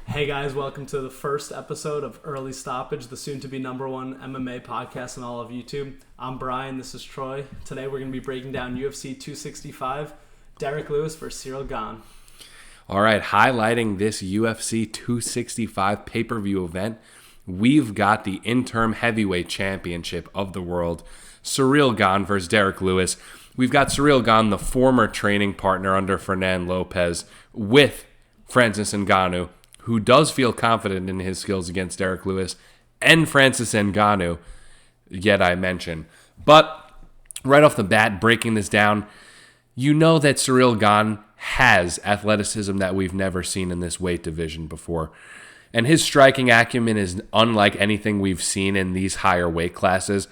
Hey guys, welcome to the first episode of Early Stoppage, the soon-to-be #1 MMA podcast on all of YouTube. I'm Brian, this is Troy. Today we're going to be breaking down UFC 265, Derek Lewis versus Cyril Gane. All right, highlighting this UFC 265 pay-per-view event, we've got the interim heavyweight championship of the world, Cyril Gane versus Derek Lewis. We've got Cyril Gane, the former training partner under Fernand Lopez, with Francis Ngannou, who does feel confident in his skills against Derek Lewis, and Francis Ngannou, yet I mention. But right off the bat, breaking this down, you know that Cyril Gane has athleticism that we've never seen in this weight division before. And his striking acumen is unlike anything we've seen in these higher weight classes.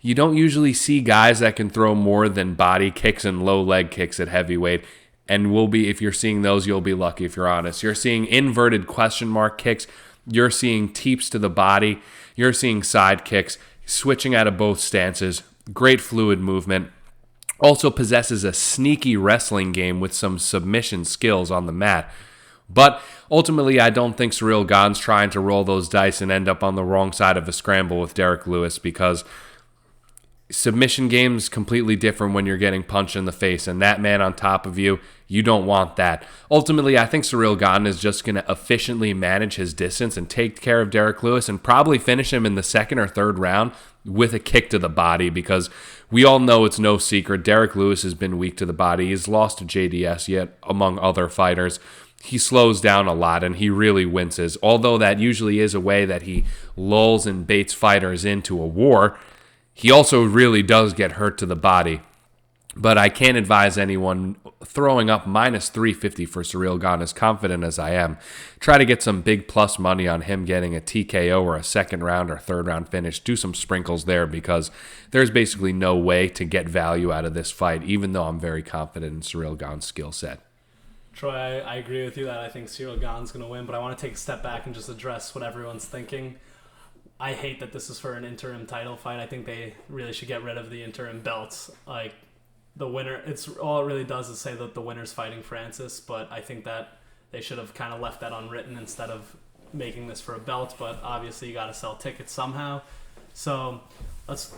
You don't usually see guys that can throw more than body kicks and low leg kicks at heavyweight. And if you're seeing those, you'll be lucky if you're honest. You're seeing inverted question mark kicks. You're seeing teeps to the body. You're seeing side kicks, switching out of both stances. Great fluid movement. Also possesses a sneaky wrestling game with some submission skills on the mat. But ultimately, I don't think Cyril Gane's trying to roll those dice and end up on the wrong side of a scramble with Derek Lewis, because submission game is completely different when you're getting punched in the face, and that man on top of you, you don't want that. Ultimately, I think Cyril Gane is just going to efficiently manage his distance and take care of Derek Lewis and probably finish him in the second or third round with a kick to the body, because we all know it's no secret Derek Lewis has been weak to the body. He's lost to JDS, yet among other fighters. He slows down a lot and he really winces, although that usually is a way that he lulls and baits fighters into a war. He also really does get hurt to the body. But I can't advise anyone throwing up minus 350 for Cyril Gane, as confident as I am. Try to get some big plus money on him getting a TKO or a second round or third round finish. Do some sprinkles there, because there's basically no way to get value out of this fight, even though I'm very confident in Cyril Gane's skill set. Troy, I agree with you that I think Cyril Gane's going to win, but I want to take a step back and just address what everyone's thinking. I hate that this is for an interim title fight. I think they really should get rid of the interim belts. Like, the winner, it's all it really does is say that the winner's fighting Francis, but I think that they should have kind of left that unwritten instead of making this for a belt. But obviously you got to sell tickets somehow. So as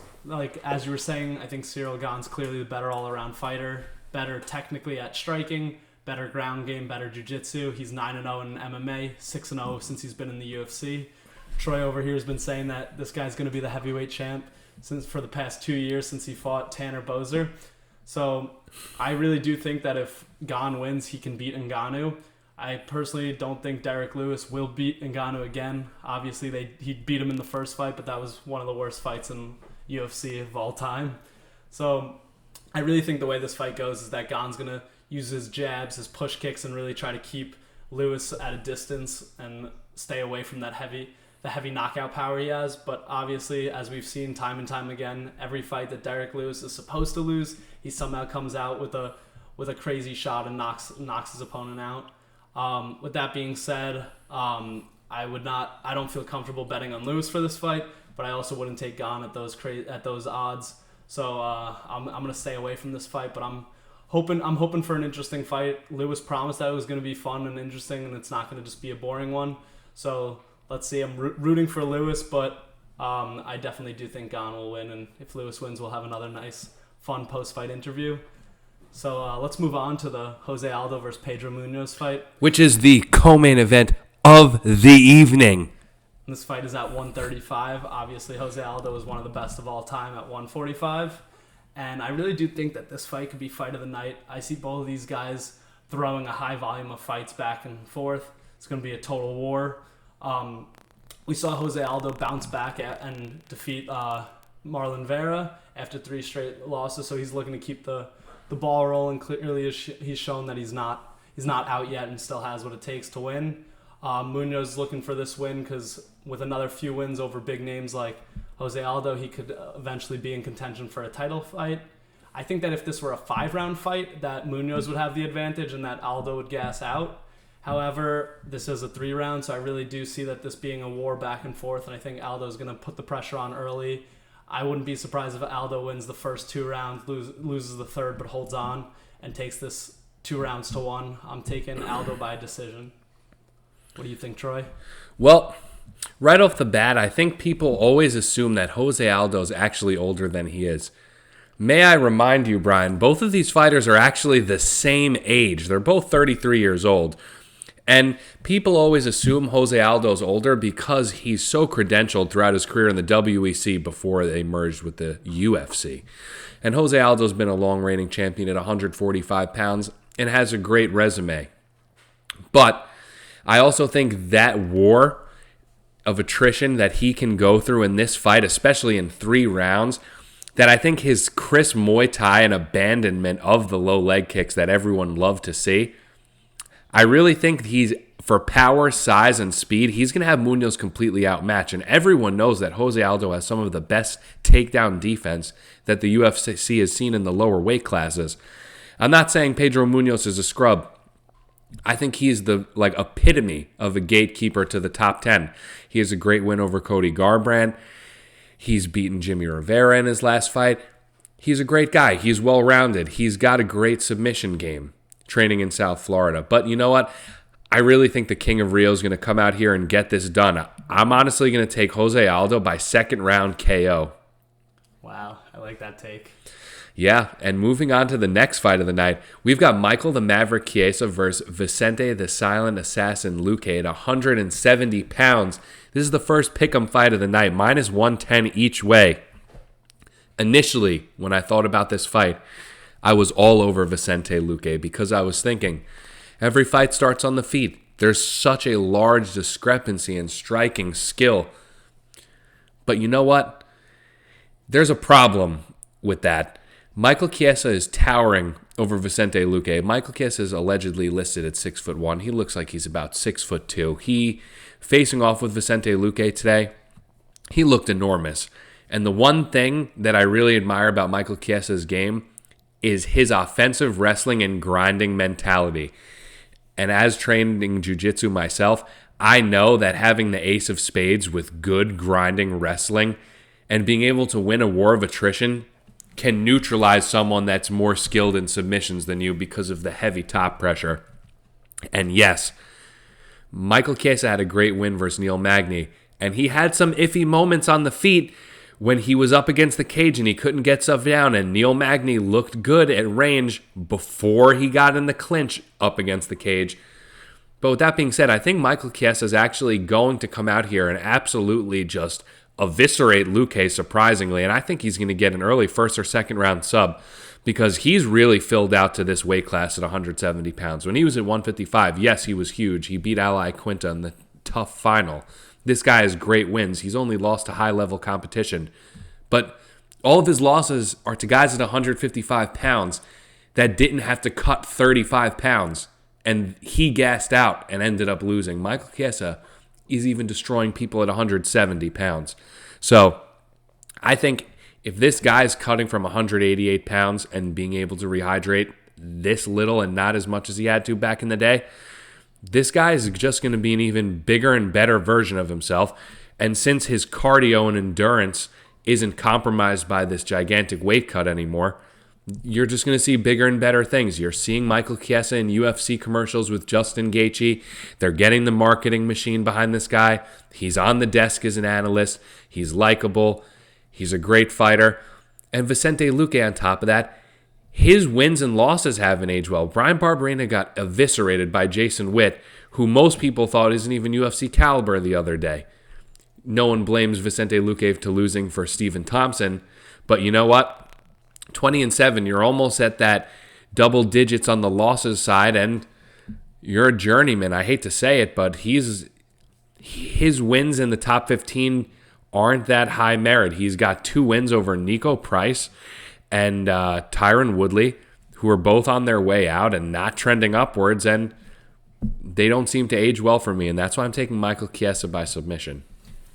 you were saying, I think Cyril Gane's clearly the better all-around fighter, better technically at striking, better ground game, better jiu-jitsu. He's 9-0 in MMA, 6-0 since he's been in the UFC. Troy over here has been saying that this guy's going to be the heavyweight champ for the past 2 years since he fought Tanner Boser. So I really do think that if Gane wins, he can beat Ngannou. I personally don't think Derek Lewis will beat Ngannou again. Obviously, he beat him in the first fight, but that was one of the worst fights in UFC of all time. So I really think the way this fight goes is that Gane's going to use his jabs, his push kicks, and really try to keep Lewis at a distance and stay away from the heavy knockout power he has. But obviously, as we've seen time and time again, every fight that Derek Lewis is supposed to lose, he somehow comes out with a crazy shot and knocks his opponent out. With that being said, I don't feel comfortable betting on Lewis for this fight, but I also wouldn't take Gane at those odds. So I'm gonna stay away from this fight, but I'm hoping for an interesting fight. Lewis promised that it was going to be fun and interesting, and it's not going to just be a boring one. So let's see. I'm rooting for Lewis, but I definitely do think Gane will win. And if Lewis wins, we'll have another nice, fun post-fight interview. So let's move on to the Jose Aldo versus Pedro Munoz fight, which is the co-main event of the evening. This fight is at 135. Obviously, Jose Aldo is one of the best of all time at 145. And I really do think that this fight could be fight of the night. I see both of these guys throwing a high volume of fights back and forth. It's going to be a total war. We saw Jose Aldo bounce back and defeat Marlon Vera after 3 straight losses, so he's looking to keep the ball rolling. Clearly, he's shown that he's not out yet and still has what it takes to win. Munoz is looking for this win because with another few wins over big names like Jose Aldo, he could eventually be in contention for a title fight. I think that if this were a 5-round fight, that Munoz would have the advantage and that Aldo would gas out. However, this is a 3-round, so I really do see that this being a war back and forth, and I think Aldo's going to put the pressure on early. I wouldn't be surprised if Aldo wins the first 2 rounds, loses the third, but holds on and takes this 2 rounds to 1. I'm taking Aldo by decision. What do you think, Troy? Well, right off the bat, I think people always assume that Jose Aldo is actually older than he is. May I remind you, Brian, both of these fighters are actually the same age. They're both 33 years old. And people always assume Jose Aldo's older because he's so credentialed throughout his career in the WEC before they merged with the UFC. And Jose Aldo's been a long-reigning champion at 145 pounds and has a great resume. But I also think that war of attrition that he can go through in this fight, especially in 3 rounds, that I think his crisp Muay Thai and abandonment of the low leg kicks that everyone loved to see, I really think he's, for power, size, and speed, he's going to have Munoz completely outmatched. And everyone knows that Jose Aldo has some of the best takedown defense that the UFC has seen in the lower weight classes. I'm not saying Pedro Munoz is a scrub. I think he's the epitome of a gatekeeper to the top 10. He has a great win over Cody Garbrandt. He's beaten Jimmy Rivera in his last fight. He's a great guy. He's well-rounded. He's got a great submission game, training in South Florida. But you know what? I really think the King of Rio is going to come out here and get this done. I'm honestly going to take Jose Aldo by second round KO. Wow, I like that take. Yeah, and moving on to the next fight of the night, we've got Michael the Maverick Chiesa versus Vicente the Silent Assassin Luque at 170 pounds. This is the first pick'em fight of the night, minus 110 each way. Initially, when I thought about this fight, I was all over Vicente Luque because I was thinking, every fight starts on the feet. There's such a large discrepancy in striking skill. But you know what? There's a problem with that. Michael Chiesa is towering over Vicente Luque. Michael Chiesa is allegedly listed at 6'1". He looks like he's about 6'2". He, facing off with Vicente Luque today, he looked enormous. And the one thing that I really admire about Michael Chiesa's game is his offensive wrestling and grinding mentality. And as trained in jiu-jitsu myself, I know that having the ace of spades with good grinding wrestling and being able to win a war of attrition can neutralize someone that's more skilled in submissions than you because of the heavy top pressure. And yes, Michael Chiesa had a great win versus Neil Magny, and he had some iffy moments on the feet when he was up against the cage and he couldn't get stuff down, and Neil Magny looked good at range before he got in the clinch up against the cage. But with that being said, I think Michael Chiesa is actually going to come out here and absolutely just eviscerate Luque, surprisingly, and I think he's going to get an early first or second round sub because he's really filled out to this weight class at 170 pounds. When he was at 155, yes, he was huge. He beat Ali Quinta in the tough final. This guy has great wins. He's only lost to high-level competition. But all of his losses are to guys at 155 pounds that didn't have to cut 35 pounds, and he gassed out and ended up losing. Michael Chiesa is even destroying people at 170 pounds. So I think if this guy's cutting from 188 pounds and being able to rehydrate this little and not as much as he had to back in the day, this guy is just going to be an even bigger and better version of himself. And since his cardio and endurance isn't compromised by this gigantic weight cut anymore, you're just going to see bigger and better things. You're seeing Michael Chiesa in UFC commercials with Justin Gaethje. They're getting the marketing machine behind this guy. He's on the desk as an analyst. He's likable. He's a great fighter. And Vicente Luque on top of that, his wins and losses haven't aged well. Brian Barberena got eviscerated by Jason Witt, who most people thought isn't even UFC caliber the other day. No one blames Vicente Luque for losing for Stephen Thompson. But you know what? 20-7, you're almost at that double digits on the losses side, and you're a journeyman. I hate to say it, but his wins in the top 15 aren't that high merit. He's got 2 wins over Nico Price and Tyron Woodley, who are both on their way out and not trending upwards, and they don't seem to age well for me, and that's why I'm taking Michael Chiesa by submission.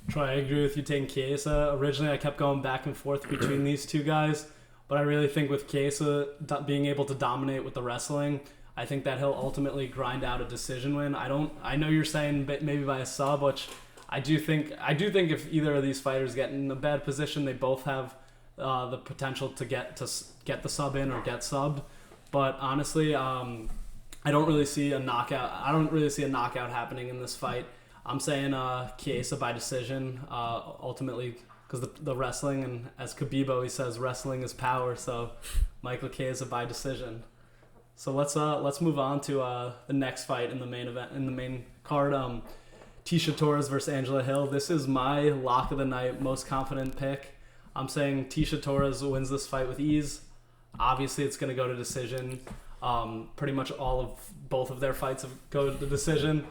Troy, I agree with you taking Chiesa. Originally, I kept going back and forth between these two guys. But I really think with Chiesa being able to dominate with the wrestling, I think that he'll ultimately grind out a decision win. I know you're saying maybe by a sub, which I do think if either of these fighters get in a bad position, they both have the potential to get the sub in or get subbed. But honestly, I don't really see a knockout. I don't really see a knockout happening in this fight. I'm saying Chiesa by decision. Ultimately, because the wrestling, and as Khabib always says, wrestling is power. So Michael Chiesa by decision. So let's move on to the next fight in the main event, in the main card. Tisha Torres versus Angela Hill. This is my lock of the night, most confident pick. I'm saying Tisha Torres wins this fight with ease. Obviously, it's going to go to decision. Pretty much both of their fights go to decision,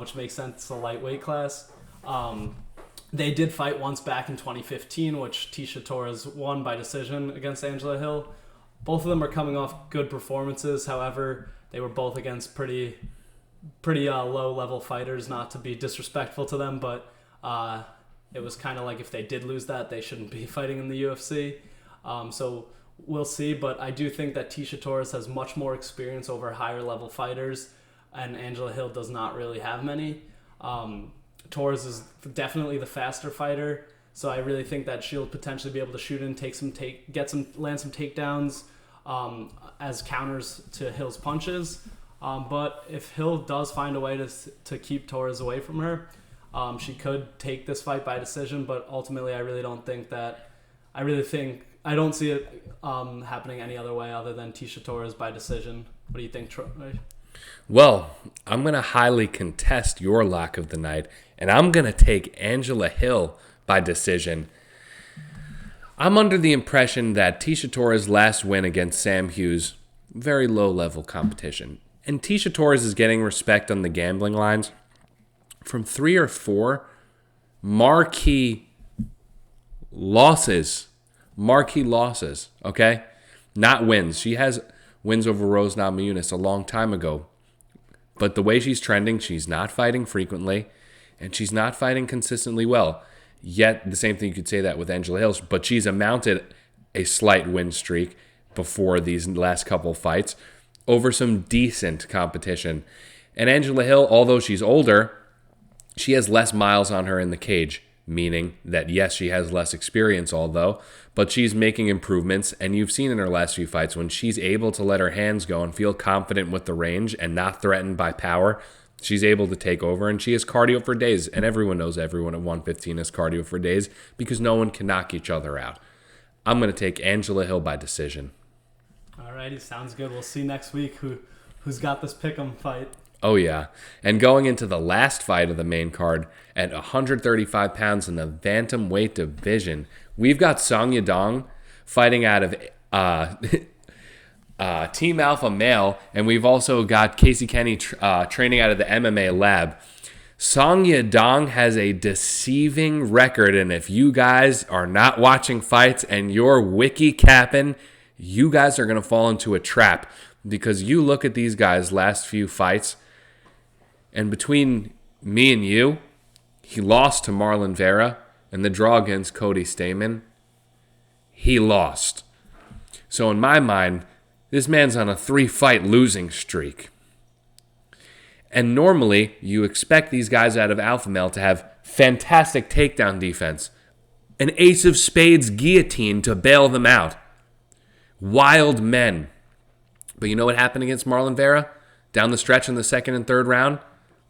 which makes sense. It's a lightweight class. They did fight once back in 2015, which Tisha Torres won by decision against Angela Hill. Both of them are coming off good performances. However, they were both against pretty low-level fighters, not to be disrespectful to them, but it was kind of like if they did lose that, they shouldn't be fighting in the UFC. So we'll see, but I do think that Tisha Torres has much more experience over higher-level fighters, and Angela Hill does not really have many. Torres is definitely the faster fighter, so I really think that she'll potentially be able to shoot and land some takedowns as counters to Hill's punches. But if Hill does find a way to keep Torres away from her, she could take this fight by decision. But ultimately, I don't see it happening any other way other than Tisha Torres by decision. What do you think, Troy? Well, I'm going to highly contest your lock of the night, and I'm going to take Angela Hill by decision. I'm under the impression that Tisha Torres' last win against Sam Hughes, very low-level competition. And Tisha Torres is getting respect on the gambling lines from 3 or 4 marquee losses, okay? Not wins. She has wins over Rose Namajunas a long time ago. But the way she's trending, she's not fighting frequently, and she's not fighting consistently well. Yet, the same thing you could say that with Angela Hill, but she's mounted a slight win streak before these last couple fights over some decent competition. And Angela Hill, although she's older, she has less miles on her in the cage, meaning that, yes, she has less experience, but she's making improvements, and you've seen in her last few fights when she's able to let her hands go and feel confident with the range and not threatened by power, she's able to take over, and she has cardio for days, and everyone knows everyone at 115 has cardio for days because no one can knock each other out. I'm going to take Angela Hill by decision. Alrighty, sounds good. We'll see next week who's got this pick'em fight. Oh, yeah. And going into the last fight of the main card at 135 pounds in the bantamweight division, we've got Song Yadong fighting out of Team Alpha Male, and we've also got Casey Kenny training out of the MMA lab. Song Yadong has a deceiving record, and if you guys are not watching fights and you're wiki capping, you guys are going to fall into a trap, because you look at these guys' last few fights, and between me and you, he lost to Marlon Vera, and the draw against Cody Stamann, he lost. So in my mind, this man's on a 3-fight losing streak. And normally, you expect these guys out of Alpha Male to have fantastic takedown defense, an ace of spades guillotine to bail them out. Wild men. But you know what happened against Marlon Vera? Down the stretch in the second and third round,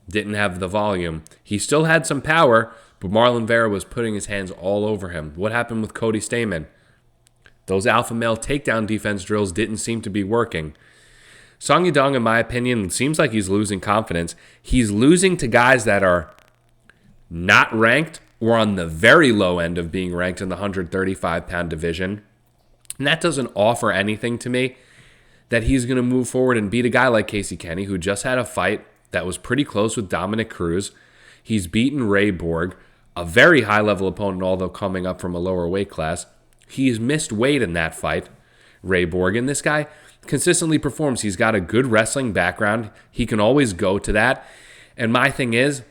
didn't have the volume. He still had some power, but Marlon Vera was putting his hands all over him. What happened with Cody Stamann? Those Alpha Male takedown defense drills didn't seem to be working. Song Yadong, in my opinion, seems like he's losing confidence. He's losing to guys that are not ranked or on the very low end of being ranked in the 135-pound division. And that doesn't offer anything to me that he's going to move forward and beat a guy like Casey Kenny, who just had a fight that was pretty close with Dominic Cruz. He's beaten Ray Borg, a very high-level opponent, although coming up from a lower weight class. He's missed weight in that fight, Ray Borg, and this guy consistently performs. He's got a good wrestling background. He can always go to that. And my thing is,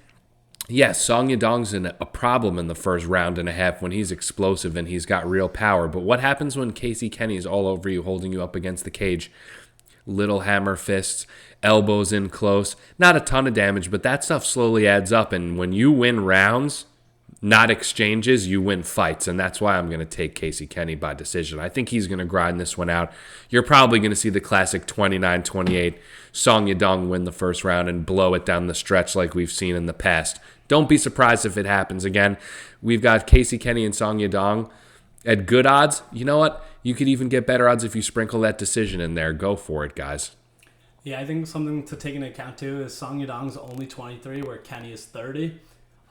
yes, Song Yadong's a problem in the first round and a half when he's explosive and he's got real power. But what happens when Casey Kenny's all over you, holding you up against the cage? Little hammer fists, elbows in close. Not a ton of damage, but that stuff slowly adds up. And when you win rounds, not exchanges, you win fights. And that's why I'm going to take Casey Kenny by decision. I think he's going to grind this one out. You're probably going to see the classic 29-28 Song Yadong win the first round and blow it down the stretch like we've seen in the past. Don't be surprised if it happens again. We've got Casey Kenny and Song Yadong at good odds. You know what? You could even get better odds if you sprinkle that decision in there. Go for it, guys. Yeah, I think something to take into account too is Song Yadong's only 23, where Kenny is 30.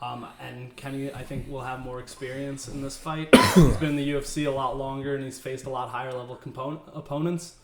And Kenny, I think, will have more experience in this fight. He's been in the UFC a lot longer, and he's faced a lot higher level opponents.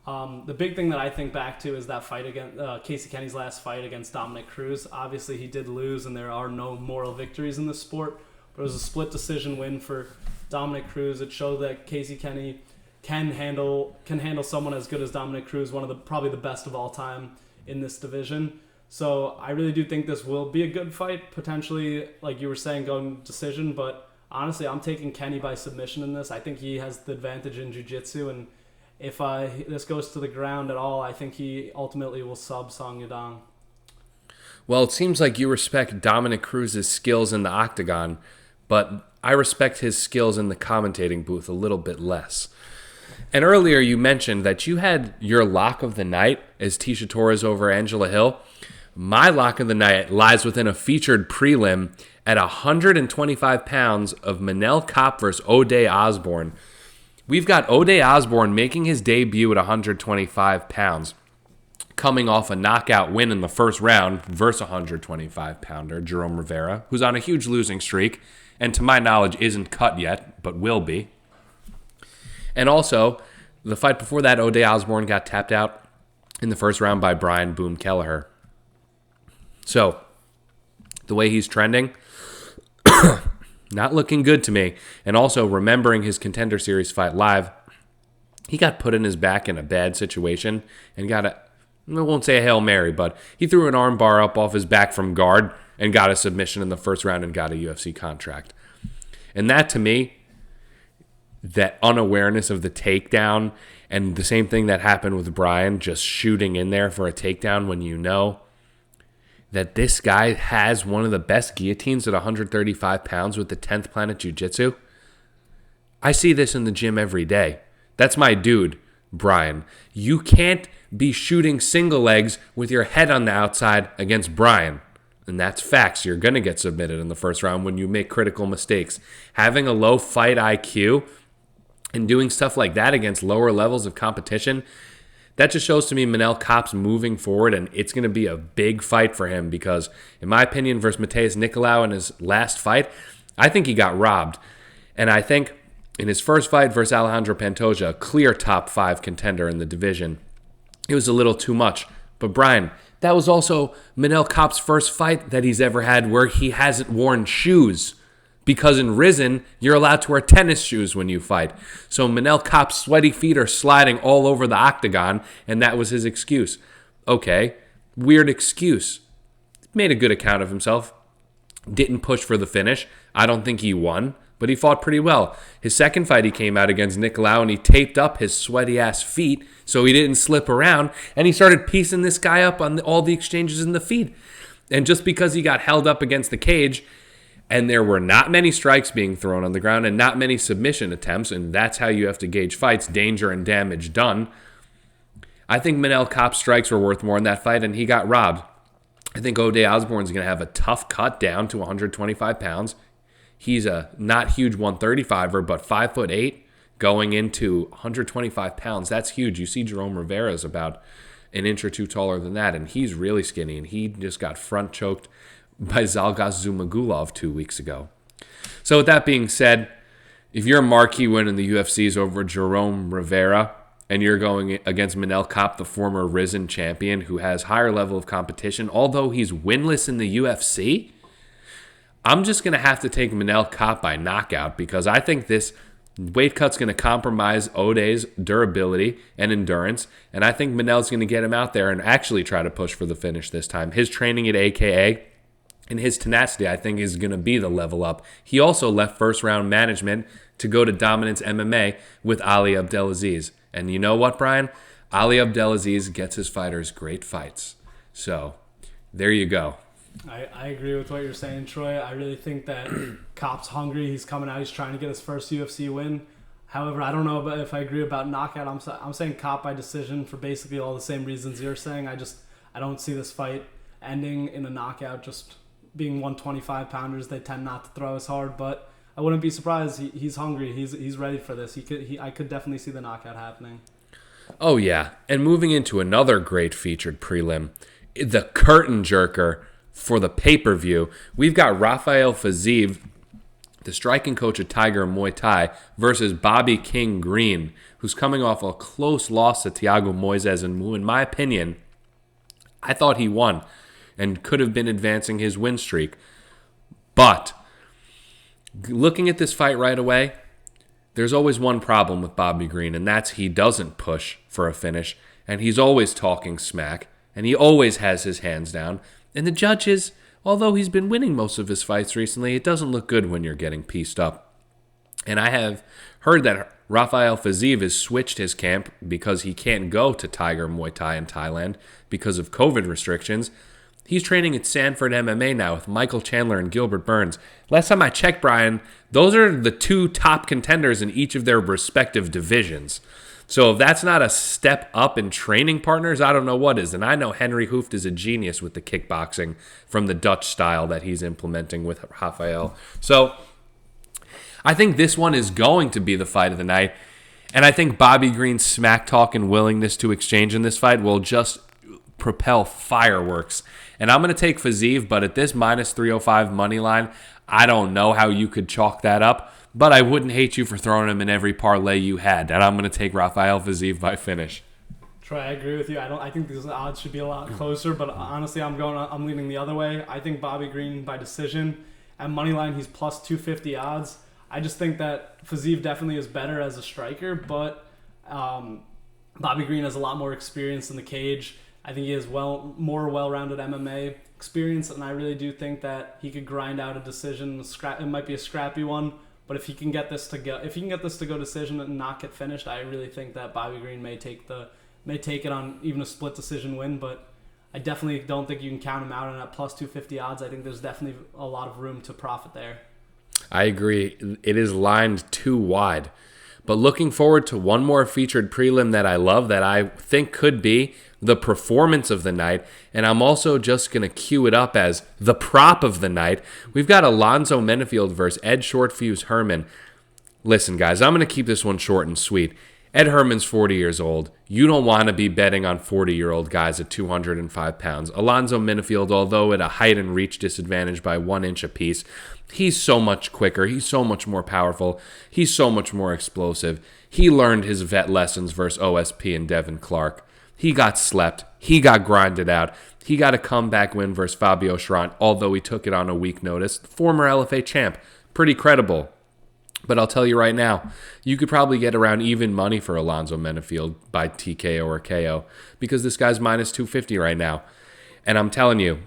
The big thing that I think back to is that fight against Casey Kenny's last fight against Dominic Cruz. Obviously, he did lose, and there are no moral victories in this sport. But it was a split decision win for Dominic Cruz. It showed that Casey Kenny can handle someone as good as Dominic Cruz, probably the best of all time in this division. So I really do think this will be a good fight, potentially, like you were saying, going decision. But honestly, I'm taking Kenny by submission in this. I think he has the advantage in jiu-jitsu, and if this goes to the ground at all, I think he ultimately will sub Song Yadong. Well, it seems like you respect Dominic Cruz's skills in the octagon, but I respect his skills in the commentating booth a little bit less. And earlier you mentioned that you had your lock of the night as Tecia Torres over Angela Hill. My lock of the night lies within a featured prelim at 125 pounds of Manel Kopp versus O'Day Osborne. We've got O'Day Osborne making his debut at 125 pounds, coming off a knockout win in the first round versus 125-pounder Jerome Rivera, who's on a huge losing streak, and to my knowledge isn't cut yet, but will be. And also, the fight before that, O'Day Osborne got tapped out in the first round by Brian Boom Kelleher. So, the way he's trending, not looking good to me. And also, remembering his Contender Series fight live, he got put in his back in a bad situation and got I won't say a Hail Mary, but he threw an arm bar up off his back from guard and got a submission in the first round and got a UFC contract. And that, to me, that unawareness of the takedown, and the same thing that happened with Brian, just shooting in there for a takedown when you know that this guy has one of the best guillotines at 135 pounds with the 10th Planet Jiu-Jitsu. I see this in the gym every day. That's my dude, Brian. You can't be shooting single legs with your head on the outside against Brian. And that's facts. You're going to get submitted in the first round when you make critical mistakes. Having a low fight IQ and doing stuff like that against lower levels of competition, that just shows to me Manel Kopp's moving forward, and it's going to be a big fight for him because, in my opinion, versus Mateus Nicolau in his last fight, I think he got robbed. And I think in his first fight versus Alejandro Pantoja, a clear top 5 contender in the division, it was a little too much. But Brian, that was also Manel Kopp's first fight that he's ever had where he hasn't worn shoes. Because in Rizin, you're allowed to wear tennis shoes when you fight. So Manel Kopp's sweaty feet are sliding all over the octagon, and that was his excuse. Okay, weird excuse. Made a good account of himself. Didn't push for the finish. I don't think he won, but he fought pretty well. His second fight, he came out against Nicolau, and he taped up his sweaty-ass feet so he didn't slip around, and he started piecing this guy up on all the exchanges in the feet. And just because he got held up against the cage, and there were not many strikes being thrown on the ground and not many submission attempts, and that's how you have to gauge fights, danger and damage done. I think Manel Kopp's strikes were worth more in that fight, and he got robbed. I think O'Day Osborne's going to have a tough cut down to 125 pounds. He's a not huge 135er, but 5'8", going into 125 pounds. That's huge. You see Jerome Rivera's about an inch or two taller than that, and he's really skinny, and he just got front choked by Zalgas Zumagulov 2 weeks ago. So with that being said, if your marquee win in the UFC is over Jerome Rivera and you're going against Manel Kopp, the former Rizin champion who has higher level of competition, although he's winless in the UFC, I'm just going to have to take Manel Kopp by knockout because I think this weight cut's going to compromise O'Day's durability and endurance, and I think Manel's going to get him out there and actually try to push for the finish this time. His training at AKA and his tenacity, I think, is going to be the level up. He also left first-round management to go to Dominance MMA with Ali Abdelaziz. And you know what, Brian? Ali Abdelaziz gets his fighters great fights. So, there you go. I agree with what you're saying, Troy. I really think that Kop's hungry. He's coming out. He's trying to get his first UFC win. However, I don't know if I agree about knockout. I'm saying Kop by decision for basically all the same reasons you're saying. I don't see this fight ending in a knockout. Just being 125 pounders, they tend not to throw as hard. But I wouldn't be surprised. He's hungry. He's ready for this. I could definitely see the knockout happening. Oh yeah, and moving into another great featured prelim, the curtain jerker for the pay-per-view, we've got Rafael Fiziev, the striking coach of Tiger Muay Thai, versus Bobby King Green, who's coming off a close loss to Thiago Moises, and who, in my opinion, I thought he won and could have been advancing his win streak. But looking at this fight right away, there's always one problem with Bobby Green, and that's he doesn't push for a finish, and he's always talking smack, and he always has his hands down. And the judges, although he's been winning most of his fights recently, it doesn't look good when you're getting pieced up. And I have heard that Rafael Fiziev has switched his camp because he can't go to Tiger Muay Thai in Thailand because of COVID restrictions. He's training at Sanford MMA now with Michael Chandler and Gilbert Burns. Last time I checked, Brian, those are the two top contenders in each of their respective divisions. So if that's not a step up in training partners, I don't know what is. And I know Henry Hooft is a genius with the kickboxing from the Dutch style that he's implementing with Rafael. So I think this one is going to be the fight of the night. And I think Bobby Green's smack talk and willingness to exchange in this fight will just propel fireworks. And I'm going to take Fiziev, but at this minus 305 money line, I don't know how you could chalk that up. But I wouldn't hate you for throwing him in every parlay you had. And I'm going to take Rafael Fiziev by finish. Troy, I agree with you. I think these odds should be a lot closer, but honestly, I'm leaning the other way. I think Bobby Green by decision. At moneyline, he's plus 250 odds. I just think that Fiziev definitely is better as a striker, but Bobby Green has a lot more experience in the cage. I think he has more well-rounded MMA experience, and I really do think that he could grind out a decision. It might be a scrappy one. But if he can get this to go decision and not get finished, I really think that Bobby Green may take it on even a split decision win. But I definitely don't think you can count him out. And at plus 250 odds, I think there's definitely a lot of room to profit there. I agree. It is lined too wide. But looking forward to one more featured prelim that I love that I think could be the performance of the night. And I'm also just going to cue it up as the prop of the night. We've got Alonzo Menifield versus Ed Shortfuse Herman. Listen, guys, I'm going to keep this one short and sweet. Ed Herman's 40 years old. You don't want to be betting on 40-year-old guys at 205 pounds. Alonzo Menifield, although at a height and reach disadvantage by 1 inch apiece, he's so much quicker. He's so much more powerful. He's so much more explosive. He learned his vet lessons versus OSP and Devin Clark. He got slept. He got grinded out. He got a comeback win versus Fabio Charant, although he took it on a week notice. Former LFA champ. Pretty credible. But I'll tell you right now, you could probably get around even money for Alonzo Menifield by TKO or KO because this guy's minus 250 right now. And I'm telling you,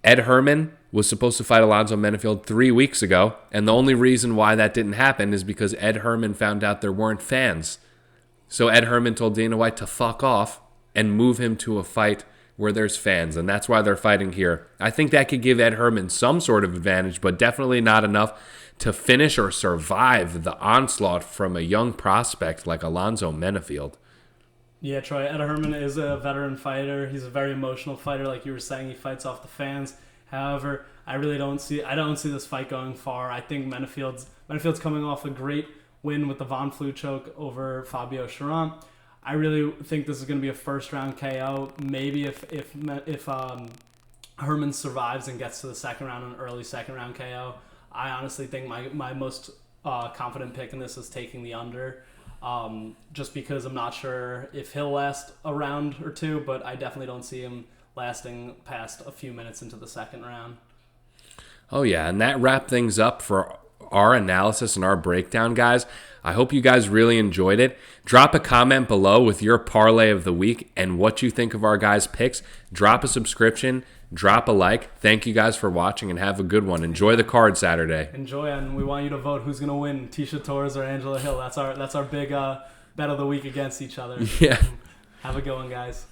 Ed Herman was supposed to fight Alonzo Menifield 3 weeks ago, and the only reason why that didn't happen is because Ed Herman found out there weren't fans. So Ed Herman told Dana White to fuck off and move him to a fight where there's fans, and that's why they're fighting here. I think that could give Ed Herman some sort of advantage, but definitely not enough to finish or survive the onslaught from a young prospect like Alonzo Menifield. Yeah, Troy, Ed Herman is a veteran fighter. He's a very emotional fighter, like you were saying. He fights off the fans. However, I don't see this fight going far. I think Menifield's coming off a great win with the Von Flue choke over Fabio Charant. I really think this is going to be a first-round KO. Maybe if Herman survives and gets to the second round, an early second-round KO. I honestly think my most confident pick in this is taking the under, just because I'm not sure if he'll last a round or two, but I definitely don't see him lasting past a few minutes into the second round. Oh, yeah, and that wrapped things up for our analysis and our breakdown, guys. I hope you guys really enjoyed it. Drop a comment below with your parlay of the week and what you think of our guys' picks. Drop a subscription. Drop a like. Thank you guys for watching and have a good one. Enjoy the card Saturday. Enjoy, and we want you to vote who's going to win, Tisha Torres or Angela Hill. That's our big bet of the week against each other. Yeah. Have a good one, guys.